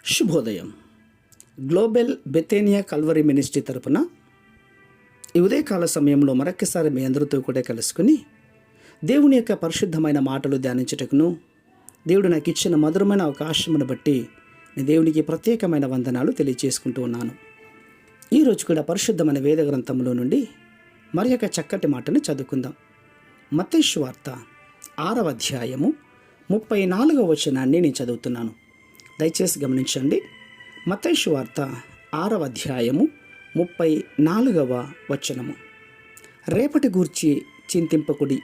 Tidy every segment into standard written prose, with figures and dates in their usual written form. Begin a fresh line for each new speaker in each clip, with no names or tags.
శుభోదయం. Global బెతేనియా Calvary ministry తరపున ఈ ఉదయకాల సమయంలో మరొక్కసారి మీ అందరితో కూడా కలుసుకుని దేవుని యొక్క పరిశుద్ధమైన మాటలు ధ్యానించుటకును దేవుడు నాకు ఇచ్చిన మధురమైన అవకాశమును బట్టి నేను దేవునికి ప్రత్యేకమైన వందనాలు తెలియజేసుకుంటూ ఉన్నాను. ఈరోజు కూడా పరిశుద్ధమైన వేద గ్రంథంలో నుండి మరి యొక్క చక్కటి మాటను చదువుకుందాం. మత్తయి సువార్త 6వ అధ్యాయము 34వ వచనాన్ని నేను చదువుతున్నాను. దయచేసి గమనించండి. మత్తయి సువార్త 6వ అధ్యాయము 34వ వచనము. రేపటి గూర్చి చింతింపకుడి,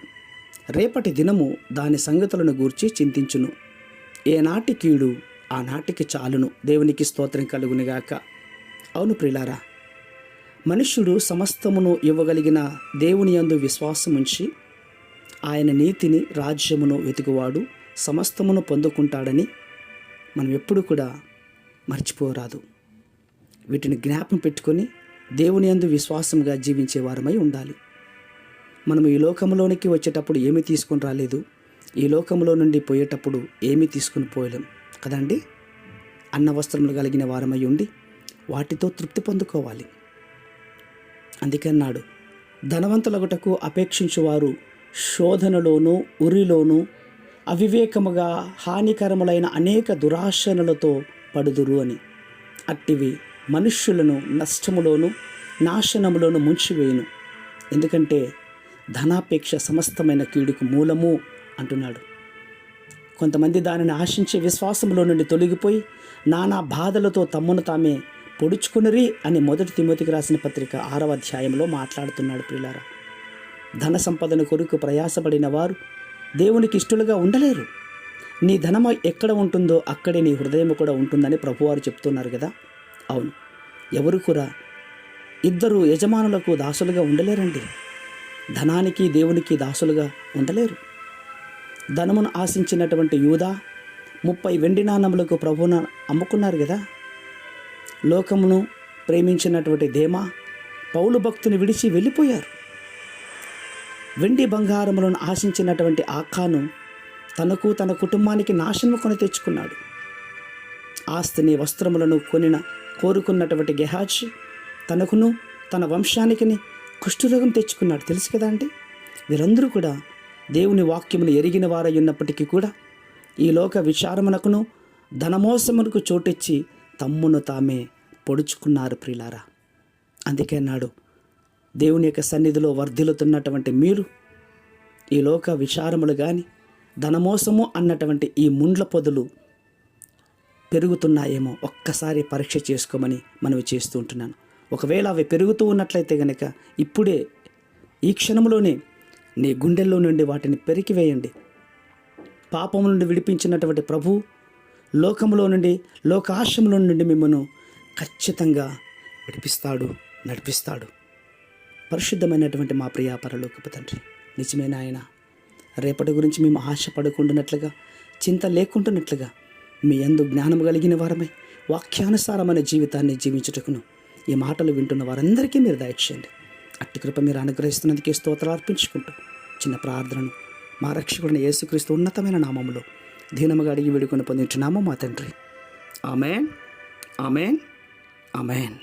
రేపటి దినము దాని సంగతులను గూర్చి చింతించును. ఏనాటి కీడు ఆనాటికి చాలును. దేవునికి స్తోత్రం కలుగునుగాక. అవును ప్రియులారా, మనుష్యుడు సమస్తమును ఇవ్వగలిగిన దేవుని యందు విశ్వాసముంచి ఆయన నీతిని రాజ్యమును వెతుకువాడు సమస్తమును పొందుకుంటాడని మనం ఎప్పుడు కూడా మర్చిపోరాదు. వీటిని జ్ఞాపకం పెట్టుకొని దేవుని యందు విశ్వాసంగా జీవించే వారమై ఉండాలి. మనము ఈ లోకంలోనికి వచ్చేటప్పుడు ఏమీ తీసుకొని రాలేదు, ఈ లోకంలో నుండి పోయేటప్పుడు ఏమీ తీసుకుని పోయలేం కదండి. అన్న వస్త్రములు కలిగిన వారమై ఉండి వాటితో తృప్తి పొందుకోవాలి. అందుకన్నాడు, ధనవంతులగుటకు అపేక్షించువారు శోధనలోనూ ఉరిలోనూ అవివేకముగా హానికరములైన అనేక దురాశనలతో పడుదురు అని. అట్టివి మనుష్యులను నష్టములోను నాశనములోను ముంచివేయును. ఎందుకంటే ధనాపేక్ష సమస్తమైన కీడుకు మూలము అంటున్నాడు. కొంతమంది దానిని ఆశించే విశ్వాసంలో నుండి తొలగిపోయి నానా బాధలతో తమ్మును తామే పొడుచుకునిరి అని 1 తిమోతికి రాసిన పత్రిక 6వ అధ్యాయంలో మాట్లాడుతున్నాడు. ప్రియులారా, ధన సంపదను కొరకు ప్రయాసపడిన వారు దేవునికి ఇష్టలుగా ఉండలేరు. నీ ధనము ఎక్కడ ఉంటుందో అక్కడే నీ హృదయం కూడా ఉంటుందని ప్రభువారు చెప్తున్నారు కదా. అవును, ఎవరు కూడా ఇద్దరు యజమానులకు దాసులుగా ఉండలేరండి. ధనానికి దేవునికి దాసులుగా ఉండలేరు. ధనమును ఆశించినటువంటి యూదా 30 వెండి నాణములకు ప్రభువును అమ్ముకున్నారు కదా. లోకమును ప్రేమించినటువంటి దేమా పౌలు భక్తుని విడిచి వెళ్ళిపోయారు. వెండి బంగారములను ఆశించినటువంటి ఆకాను తనకు తన కుటుంబానికి నాశనము కొని తెచ్చుకున్నాడు. ఆస్తిని వస్త్రములను కోరుకున్నటువంటి గెహాజీ తనకును తన వంశానికి కుష్ఠరోగం తెచ్చుకున్నాడు. తెలుసు కదా అండి. వీరందరూ కూడా దేవుని వాక్యమును ఎరిగిన వారై ఉన్నప్పటికీ కూడా ఈ లోక విచారమునకును ధనమోసమునకు చోటిచ్చి తమ్మును తామే పొడుచుకున్నారు ప్రియులారా. అందుకే అన్నాడు, దేవుని యొక్క సన్నిధిలో వర్ధిల్లుతున్నటువంటి మీరు ఈ లోక విచారములు కానీ ధనమోసము అన్నటువంటి ఈ ముండ్ల పొదలు పెరుగుతున్నాయేమో ఒక్కసారి పరీక్ష చేసుకోమని మనవి చేస్తూ ఉంటున్నాను. ఒకవేళ అవి పెరుగుతూ ఉన్నట్లయితే కనుక ఇప్పుడే ఈ క్షణంలోనే నీ గుండెల్లో నుండి వాటిని పెరికివేయండి. పాపము నుండి విడిపించినటువంటి ప్రభు లోకములో నుండి లోకాశములో నుండి మిమ్మల్ని ఖచ్చితంగా విడిపిస్తాడు, నడిపిస్తాడు. పరిశుద్ధమైనటువంటి మా ప్రియ పరలోకపు తండ్రి, నిజమైన ఆయన, రేపటి గురించి మేము ఆశపడకుండానట్లుగా చింత లేకుండానట్లుగా మీ యందు జ్ఞానం కలిగిన వారమై వాక్యానుసారమైన జీవితాన్ని జీవించుటకును ఈ మాటలు వింటున్న వారందరికీ మీరు దయచేయండి. అట్టి కృప మీరు అనుగ్రహిస్తున్నందుకే స్తోత్రాలు అర్పించుకుంటూ చిన్న ప్రార్థనను మా రక్షకుడైన యేసుక్రీస్తు ఉన్నతమైన నామములో దీనముగా అడిగి వేడుకొని పొందించున్నాము మా తండ్రి. ఆమేన్, ఆమేన్, ఆమేన్.